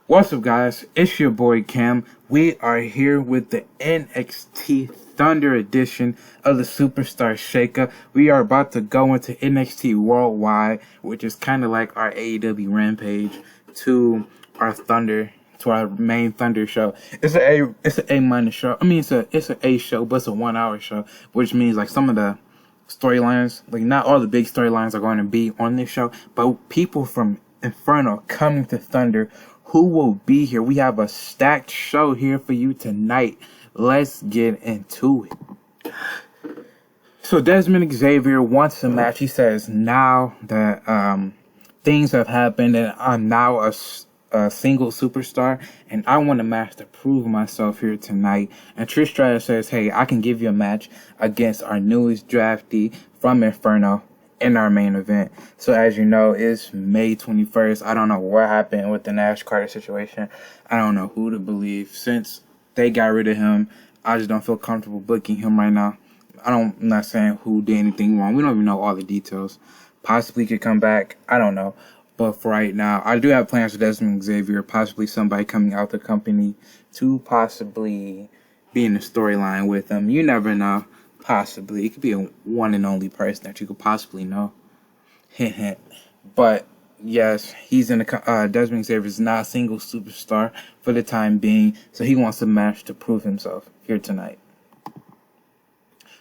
What's up, guys? It's your boy Cam. We are here with the NXT Thunder edition of the Superstar Shakeup. We are about to go into NXT Worldwide, which is kind of like our AEW Rampage to our Thunder, to our main Thunder show. It's an A- show. I mean, it's an A show, but it's a 1 hour show, which means like some of the storylines, like not all the big storylines are going to be on this show, but people from Inferno coming to Thunder who will be here. We have a stacked show here for you tonight. Let's get into it. So Desmond Xavier wants a match. He says now that things have happened and I'm now a single superstar and I want a match to prove myself here tonight. And Trish Stratus says, hey, I can give you a match against our newest draftee from Inferno in our main event. So as you know, it's May 21st. I don't know what happened with the Nash Carter situation. I don't know who to believe. Since they got rid of him, I just don't feel comfortable booking him right now. I'm not saying who did anything wrong. We don't even know all the details. Possibly could come back. I don't know. But for right now, I do have plans for Desmond Xavier. Possibly somebody coming out the company to possibly be in the storyline with him. You never know. Possibly. It could be a one and only person that you could possibly know. Hint, hint. But, yes, he's in the... Desmond Xavier is not a single superstar for the time being, so he wants a match to prove himself here tonight.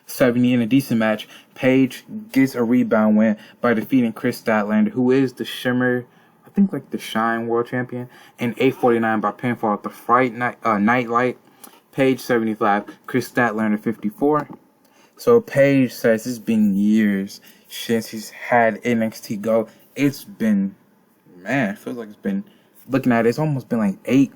70 in a decent match, Paige gets a rebound win by defeating Chris Statlander, who is the Shimmer... I think like the Shine World Champion, and 849 by pinfall at the Fright Night, Nightlight. Paige 75, Chris Statlander 54. So Paige says it's been years since she's had NXT go. It's been, man, it feels like it's been, looking at it, it's almost been like 8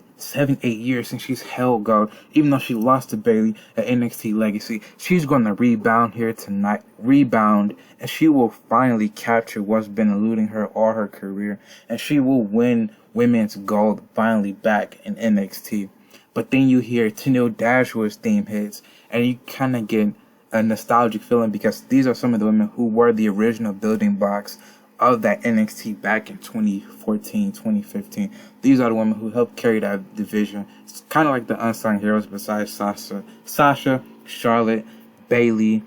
years since she's held gold. Even though she lost to Bayley at NXT Legacy, she's going to rebound here tonight. Rebound, and she will finally capture what's been eluding her all her career. And she will win women's gold finally back in NXT. But then you hear Tenille Dashwood's theme hits, and you kind of get a nostalgic feeling because these are some of the women who were the original building blocks of that NXT back in 2014, 2015. These are the women who helped carry that division. It's kind of like the unsung heroes besides Sasha, Charlotte, Bayley,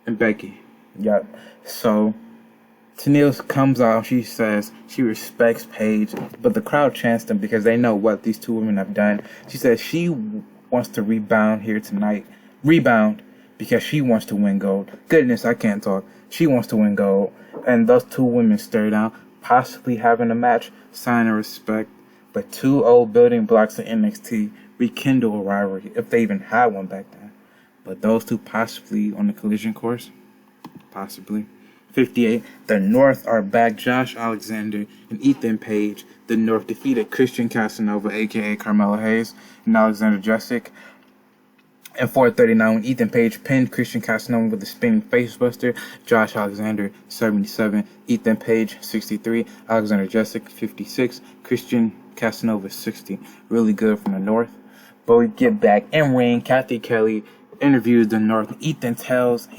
and Becky. Yep. So Tenille comes out, she says she respects Paige, but the crowd chants them because they know what these two women have done. She says she wants to rebound here tonight. Rebound because she wants to win gold. Goodness, I can't talk. She wants to win gold. And those two women stare down, possibly having a match, sign of respect. But two old building blocks of NXT rekindle a rivalry, if they even had one back then. But those two possibly on the collision course? Possibly. 58. The North are back. Josh Alexander and Ethan Page. The North defeated Christian Casanova, a.k.a. Carmelo Hayes, and Alexander Jessic. And 439, when Ethan Page pinned Christian Casanova with a spinning facebuster. Josh Alexander 77, Ethan Page 63, Alexander Jessic 56, Christian Casanova 60. Really good from the North. But we get back in ring. Kathy Kelly interviews the North. Ethan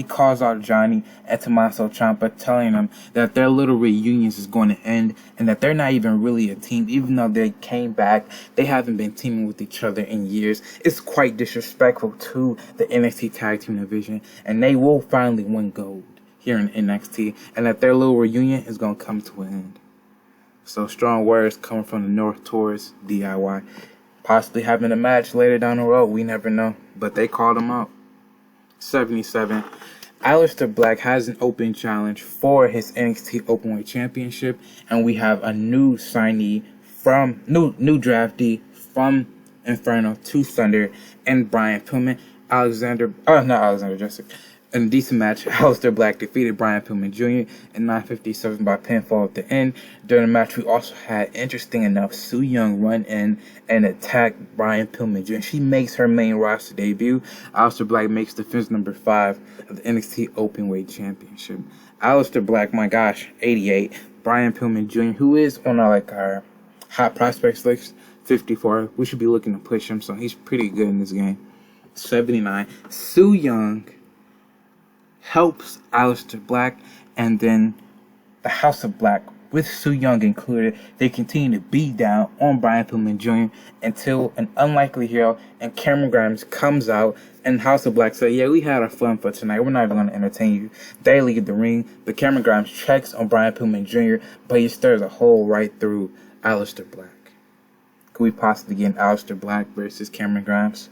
calls out Johnny and Tommaso Ciampa, telling them that their little reunions is going to end and that they're not even really a team. Even though they came back, they haven't been teaming with each other in years. It's quite disrespectful to the NXT Tag Team division, and they will finally win gold here in NXT, and that their little reunion is going to come to an end. So strong words coming from the North towards DIY. Possibly having a match later down the road. We never know. But they called him out. 77. Aleister Black has an open challenge for his NXT Openweight Championship. And we have a new signee from... New draftee from Inferno to Thunder. And Brian Pillman. Not Alexander Jessic. In a decent match, Aleister Black defeated Brian Pillman Jr. in 9:57 by pinfall at the end. During the match, we also had, interesting enough, Su Yung run in and attack Brian Pillman Jr. She makes her main roster debut. Aleister Black makes defense number 5 of the NXT Openweight Championship. Aleister Black, my gosh, 88. Brian Pillman Jr., who is on our hot prospects list, 54. We should be looking to push him, so he's pretty good in this game. 79. Su Yung helps Aleister Black, and then the House of Black with Su Yung included, they continue to beat down on Brian Pillman Jr. until an unlikely hero and Cameron Grimes comes out and House of Black said, yeah, we had our fun for tonight. We're not even going to entertain you. They leave the ring, but Cameron Grimes checks on Brian Pillman Jr., but he stirs a hole right through Aleister Black. Could we possibly get an Aleister Black versus Cameron Grimes?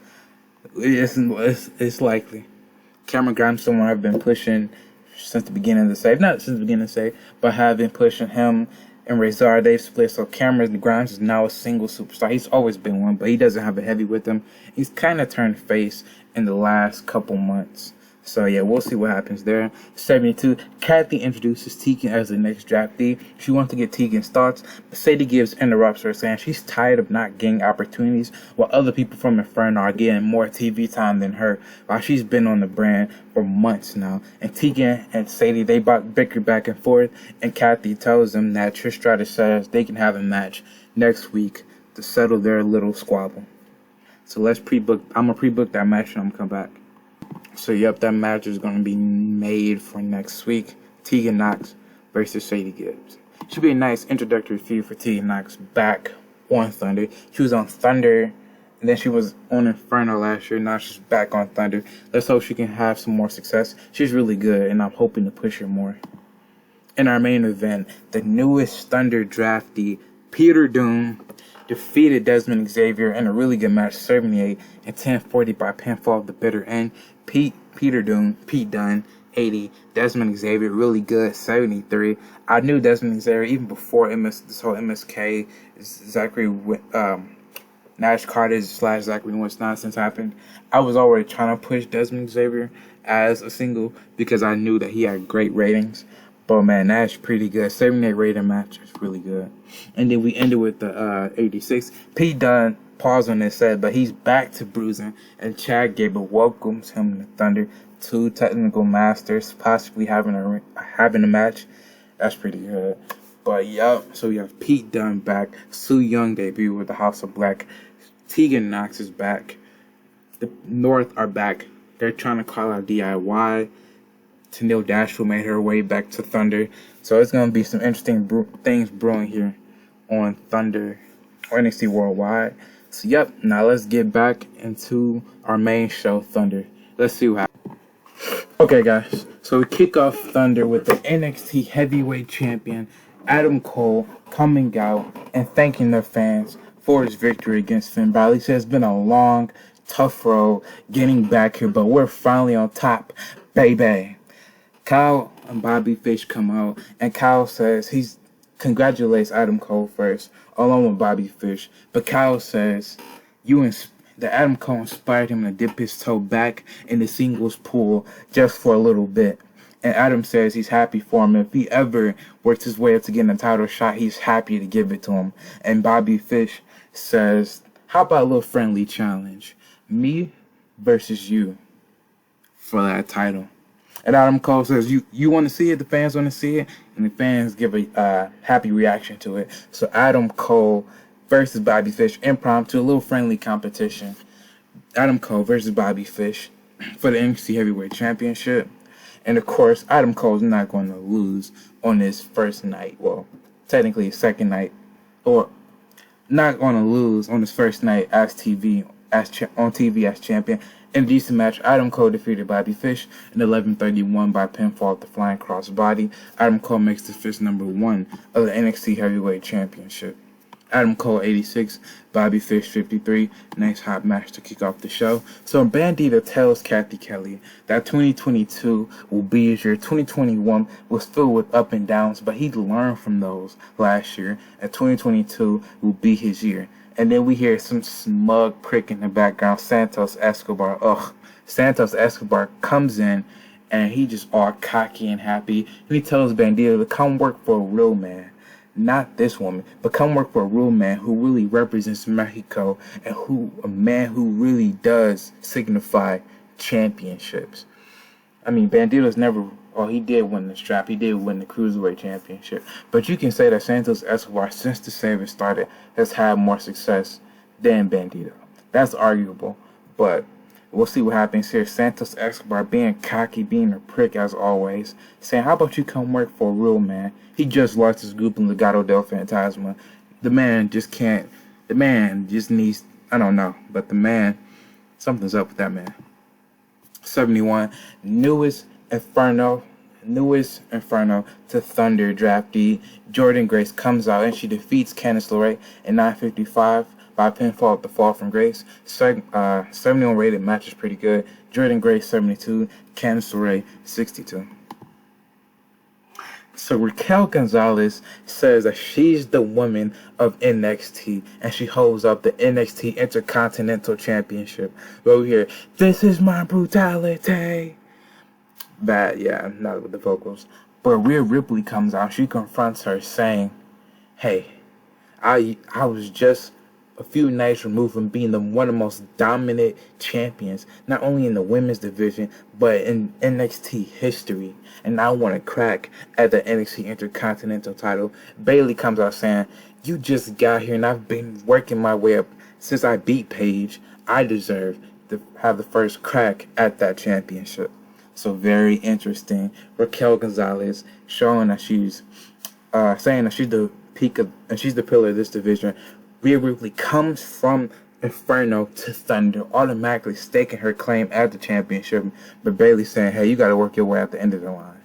It's likely. Cameron Grimes, someone I've been pushing since the beginning of the save. Not since the beginning of the save, but have been pushing him and Razor. They've split, so Cameron Grimes is now a single superstar. He's always been one, but he doesn't have a heavy with him. He's kind of turned face in the last couple months. So yeah, we'll see what happens there. 72, Kathy introduces Tegan as the next draftee. She wants to get Tegan's thoughts, but Sadie Gibbs interrupts her, saying she's tired of not getting opportunities while other people from Inferno are getting more TV time than her, while she's been on the brand for months now. And Tegan and Sadie, they bicker back and forth, and Kathy tells them that Trish Stratus says they can have a match next week to settle their little squabble. So let's pre-book. I'm going to pre-book that match and I'm going to come back. So, yep, that match is going to be made for next week. Tegan Knox versus Sadie Gibbs. Should be a nice introductory feud for Tegan Knox back on Thunder. She was on Thunder, and then she was on Inferno last year. Now she's back on Thunder. Let's hope she can have some more success. She's really good, and I'm hoping to push her more. In our main event, the newest Thunder draftee, Peter Dunne, defeated Desmond Xavier in a really good match, 78 and 1040 by pinfall at the bitter end. Pete Dunne, 80. Desmond Xavier, really good, 73. I knew Desmond Xavier even before this whole MSK, Zachary Nash Carter / Zachary Wentz nonsense happened. I was already trying to push Desmond Xavier as a single because I knew that he had great ratings. But man, Nash pretty good. 78 rating match is really good. And then we ended with the 86. Pete Dunne paused on this set, but he's back to bruising. And Chad Gable welcomes him to Thunder. Two technical masters possibly having a match. That's pretty good. But yup, so we have Pete Dunne back. Su Yung debut with the House of Black. Tegan Knox is back. The North are back. They're trying to call out DIY. Tenille Dashwood made her way back to Thunder. So it's going to be some interesting things brewing here on Thunder or NXT Worldwide. So yep, now let's get back into our main show, Thunder. Let's see what happens. Okay guys, so we kick off Thunder with the NXT Heavyweight Champion, Adam Cole, coming out and thanking their fans for his victory against Finn Balor. He says it's been a long, tough road getting back here, but we're finally on top, baby. Kyle and Bobby Fish come out, and Kyle says he congratulates Adam Cole first, along with Bobby Fish. But Kyle says that Adam Cole inspired him to dip his toe back in the singles pool just for a little bit. And Adam says he's happy for him. If he ever works his way up to getting a title shot, he's happy to give it to him. And Bobby Fish says, how about a little friendly challenge? Me versus you for that title. And Adam Cole says, you want to see it? The fans want to see it? And the fans give a happy reaction to it. So Adam Cole versus Bobby Fish, impromptu, a little friendly competition. Adam Cole versus Bobby Fish for the NXT Heavyweight Championship. And of course, Adam Cole's not going to lose on his first night. Well, technically his second night. Or not going to lose on his first night on TV as champion. In a decent match, Adam Cole defeated Bobby Fish in 11:31 by pinfall at the Flying Cross Body. Adam Cole makes the fifth number 1 of the NXT Heavyweight Championship. Adam Cole 86, Bobby Fish 53. Nice hot match to kick off the show. So Bandito tells Kathy Kelly that 2022 will be his year. 2021 was filled with up and downs, but he learned from those last year, and 2022 will be his year. And then we hear some smug prick in the background, Santos Escobar. Santos Escobar comes in, and he just all cocky and happy. And he tells Bandito to come work for a real man. Not this woman, but come work for a real man who really represents Mexico and a man who really does signify championships. I mean, Bandito's he did win the strap. He did win the Cruiserweight Championship. But you can say that Santos Escobar, since the Saving started, has had more success than Bandito. That's arguable. But We'll see what happens here. Santos Escobar being cocky, being a prick as always, saying, how about you come work for a real man? He just lost his group in Legado del Fantasma. The man just can't, the man just needs, I don't know, but the man, something's up with that man. 71, newest Inferno to Thunder draftee Jordan Grace comes out and she defeats Candice LeRae in 9:55 by pinfall at the Fall from Grace. 71 rated match is pretty good. Jordan Grace 72, Candice LeRae 62. So Raquel Gonzalez says that she's the woman of NXT and she holds up the NXT Intercontinental Championship. But we hear, this is my brutality. Bad, yeah, not with the vocals. But Rhea Ripley comes out. She confronts her saying, hey, I was just a few nights removed from being one of the most dominant champions, not only in the women's division, but in NXT history. And I want to crack at the NXT Intercontinental title. Bayley comes out saying, you just got here and I've been working my way up since I beat Paige. I deserve to have the first crack at that championship. So very interesting. Raquel Gonzalez showing that she's saying that she's the peak of, and she's the pillar of this division. Rhea Ripley comes from Inferno to Thunder, automatically staking her claim at the championship. But Bayley saying, hey, you got to work your way at the end of the line.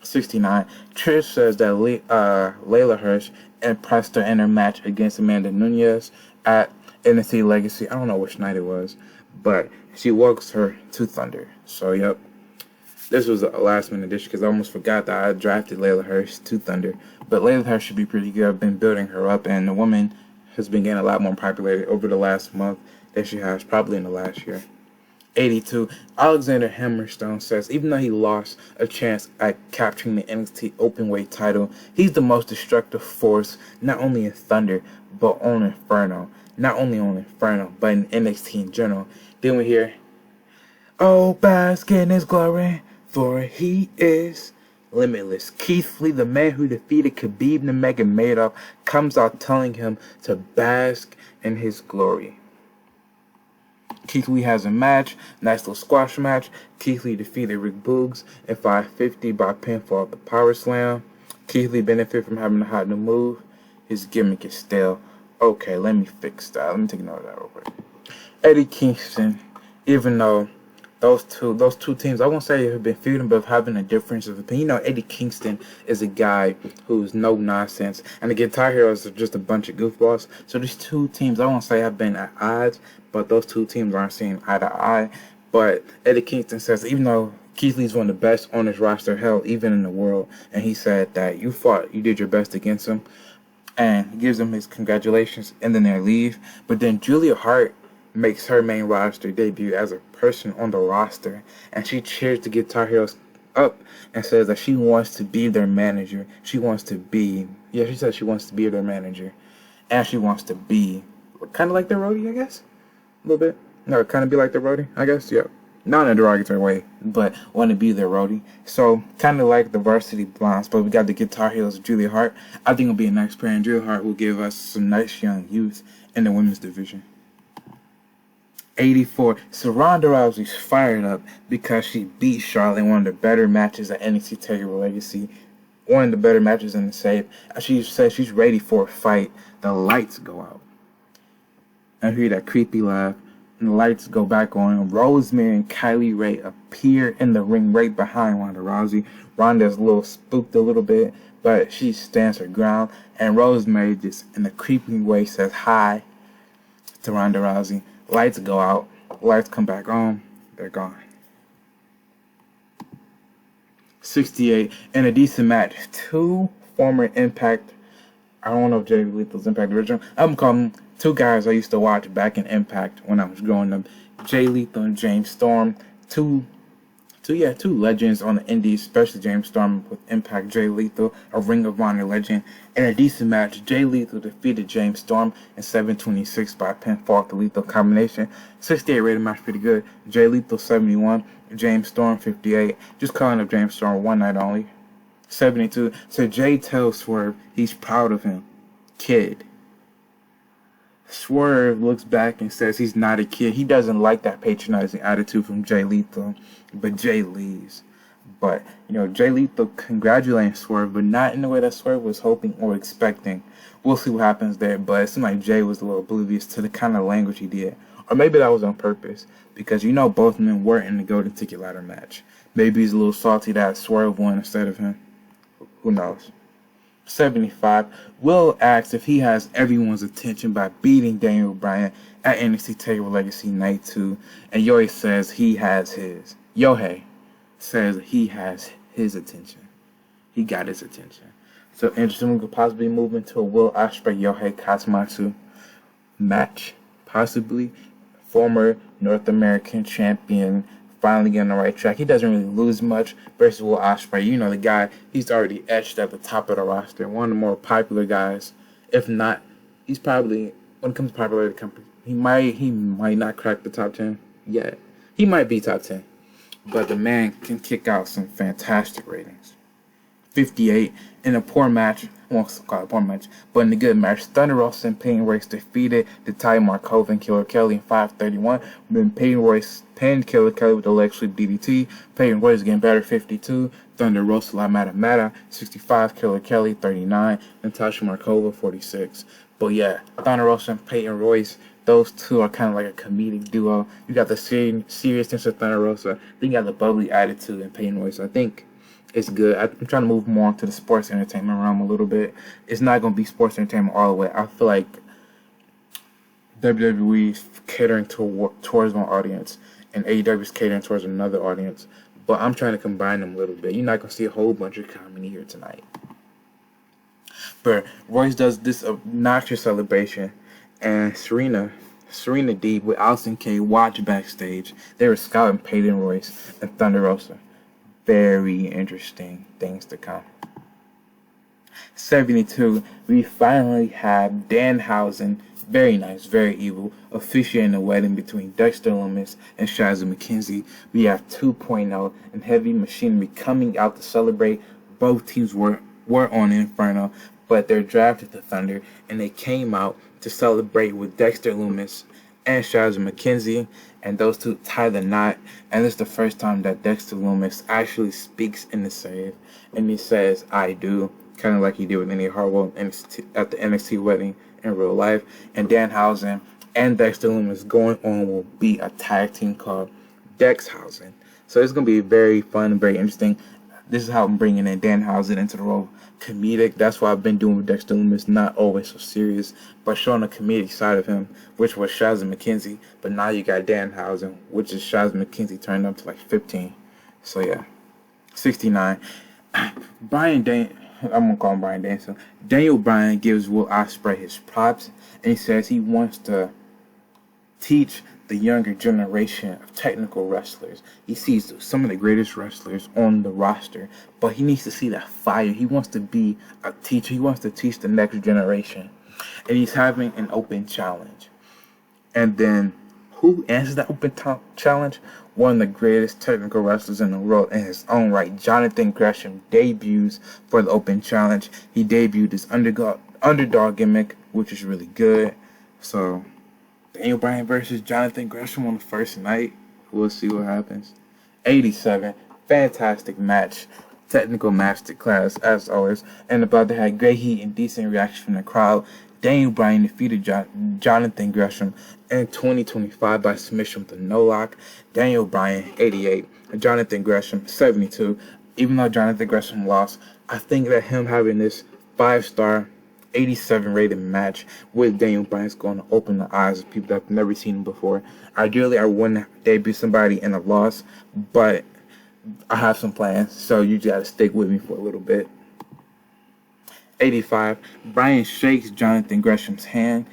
69. Trish says that Layla Hirsch impressed her in her match against Amanda Nunes at NXT Legacy. I don't know which night it was, but she walks her to Thunder. So, yep. This was a last-minute addition because I almost forgot that I drafted Layla Hirsch to Thunder. But Layla Hirsch should be pretty good. I've been building her up, and the woman has been getting a lot more popularity over the last month than she has probably in the last year. 82. Alexander Hammerstone says even though he lost a chance at capturing the NXT Openweight title, he's the most destructive force not only in Thunder, but on Inferno. Not only on Inferno, but in NXT in general. Then we hear, oh, bask in his glory, for he is limitless. Keith Lee, the man who defeated Khabib Nurmagomedov, comes out telling him to bask in his glory. Keith Lee has a match, nice little squash match. Keith Lee defeated Rick Boogs in 550 by pinfall at the Power Slam. Keith Lee benefit from having a hot new move. His gimmick is stale. Okay, let me fix that. Let me take note of that real quick. Eddie Kingston, even though those two teams, I won't say have been feuding, but having a difference of opinion. You know, Eddie Kingston is a guy who's no nonsense, and the Guitar Heroes are just a bunch of goofballs. So these two teams, I won't say have been at odds, but those two teams aren't seeing eye to eye. But Eddie Kingston says, even though Keith Lee's one of the best on his roster, hell, even in the world, and he said that you did your best against him, and he gives them his congratulations, and then they leave. But then Julia Hart makes her main roster debut as a person on the roster, and she cheers the Guitar Heroes up and says that she wants to be their manager. She says she wants to be their manager, and she wants to be kind of like their roadie, I guess, a little bit. No, kind of be like their roadie, I guess. Yeah, not in a derogatory way, but want to be their roadie. So kind of like the Varsity Blondes, but we got the Guitar Heroes, Julia Hart. I think it'll be a nice pair, and Julia Hart will give us some nice young youth in the women's division. 84. So Ronda Rousey's fired up because she beat Charlotte in one of the better matches at NXT TakeOver Legacy. One of the better matches in the save. She says she's ready for a fight. The lights go out. I hear that creepy laugh. And the lights go back on. Rosemary and Kylie Ray appear in the ring right behind Ronda Rousey. Ronda's a little spooked a little bit, but she stands her ground. And Rosemary just in a creepy way says hi to Ronda Rousey. Lights go out. Lights come back on. They're gone. 68. In a decent match, two former Impact. I don't know if Jay Lethal's Impact original. I'm calling them two guys I used to watch back in Impact when I was growing up. Jay Lethal and James Storm. Two legends on the indies, especially James Storm with Impact. Jay Lethal, a Ring of Honor legend. In a decent match, Jay Lethal defeated James Storm in 7:26 by pinfall at the Lethal combination. 68 rated match, pretty good. Jay Lethal 71, James Storm 58. Just calling up James Storm one night only. 72. So Jay tells Swerve he's proud of him. Kid. Swerve looks back and says he's not a kid. He doesn't like that patronizing attitude from Jay Lethal, but Jay leaves. But, Jay Lethal congratulating Swerve, but not in the way that Swerve was hoping or expecting. We'll see what happens there, but it seemed like Jay was a little oblivious to the kind of language he did. Or maybe that was on purpose, because both men were in the Golden Ticket ladder match. Maybe he's a little salty that Swerve won instead of him. Who knows? 75. Will asks if he has everyone's attention by beating Daniel Bryan at NXT TakeOver Legacy Night 2, and Yohei says he has his. Yohei says he has his attention. He got his attention. So interesting, we could possibly move into a Will Ospreay Yohei Katsumatsu match. Possibly. Former North American champion finally getting on the right track. He doesn't really lose much versus Will Ospreay. The guy, he's already etched at the top of the roster. One of the more popular guys. If not, he's probably, when it comes to popularity, he might not crack the top 10 yet. He might be top 10. But the man can kick out some fantastic ratings. 58 in a poor match. I won't call it a poor match, but in a good match, Thunder Rosa and Peyton Royce defeated Natalya Markova and Killer Kelly in 5:31. Then Peyton Royce pinned Killer Kelly with a leg sweep DDT. Peyton Royce getting better 52. Thunder Rosa La Mata 65. Killer Kelly 39. Natasha Markova 46. But yeah, Thunder Rosa and Peyton Royce, those two are kind of like a comedic duo. You got the seriousness of Thunder Rosa, then you got the bubbly attitude in Peyton Royce. I think it's good. I'm trying to move more into the sports entertainment realm a little bit. It's not going to be sports entertainment all the way. I feel like WWE is catering towards one audience, and AEW is catering towards another audience. But I'm trying to combine them a little bit. You're not going to see a whole bunch of comedy here tonight. But Royce does this obnoxious celebration, and Serena D with Allison Kay watch backstage. They were scouting Peyton Royce and Thunder Rosa. Very interesting things to come. 72, we finally have Danhausen, very nice, very evil, officiating a wedding between Dexter Lumis and Shazza McKenzie. We have 2.0 and Heavy Machinery coming out to celebrate. Both teams were on Inferno, but they're drafted to Thunder, and they came out to celebrate with Dexter Lumis and Shazza McKenzie, and those two tie the knot. And this is the first time that Dexter Lumis actually speaks in the save, and he says, "I do," kind of like he did with Indy Hartwell at the NXT wedding in real life. And Danhausen and Dexter Lumis going on will be a tag team called Dexhausen. So it's going to be very fun, very interesting. This is how I'm bringing in Danhausen into the role. Comedic. That's what I've been doing with Dexter Lumis. Not always so serious, but showing the comedic side of him, which was Shazza McKenzie. But now you got Danhausen, which is Shazza McKenzie turned up to like 15. So yeah. 69. I'm gonna call him Brian Danielson. Daniel Bryan gives Will Ospreay his props, and he says he wants to teach the younger generation of technical wrestlers. He sees some of the greatest wrestlers on the roster, but he needs to see that fire. He wants to be a teacher. He wants to teach the next generation. And he's having an open challenge. And then, who answers that open challenge? One of the greatest technical wrestlers in the world in his own right. Jonathan Gresham debuts for the open challenge. He debuted his underdog gimmick, which is really good. So Daniel Bryan versus Jonathan Gresham on the first night. We'll see what happens. 87. Fantastic match. Technical masterclass, as always. And about to have great heat and decent reaction from the crowd. Daniel Bryan defeated Jonathan Gresham in 2025 by submission with a no-lock. Daniel Bryan, 88. Jonathan Gresham, 72. Even though Jonathan Gresham lost, I think that him having this 5-star 87 rated match with Daniel Bryan is going to open the eyes of people that have never seen him before. Ideally, I wouldn't debut somebody in a loss, but I have some plans, so you just got to stick with me for a little bit. 85. Bryan shakes Jonathan Gresham's hand,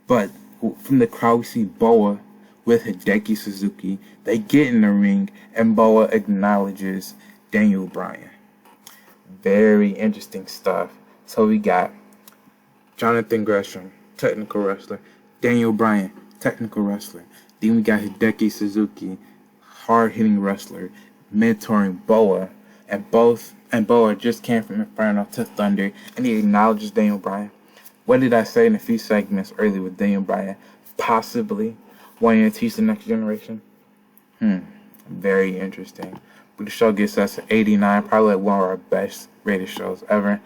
but from the crowd we see Boa with Hideki Suzuki. They get in the ring, and Boa acknowledges Daniel Bryan. Very interesting stuff. So we got Jonathan Gresham, technical wrestler. Daniel Bryan, technical wrestler. Then we got Hideki Suzuki, hard-hitting wrestler, mentoring Boa. And Boa just came from Inferno to Thunder, and he acknowledges Daniel Bryan. What did I say in a few segments earlier with Daniel Bryan? Possibly wanting to teach the next generation. Very interesting. But the show gets us an 89, probably like one of our best rated shows ever.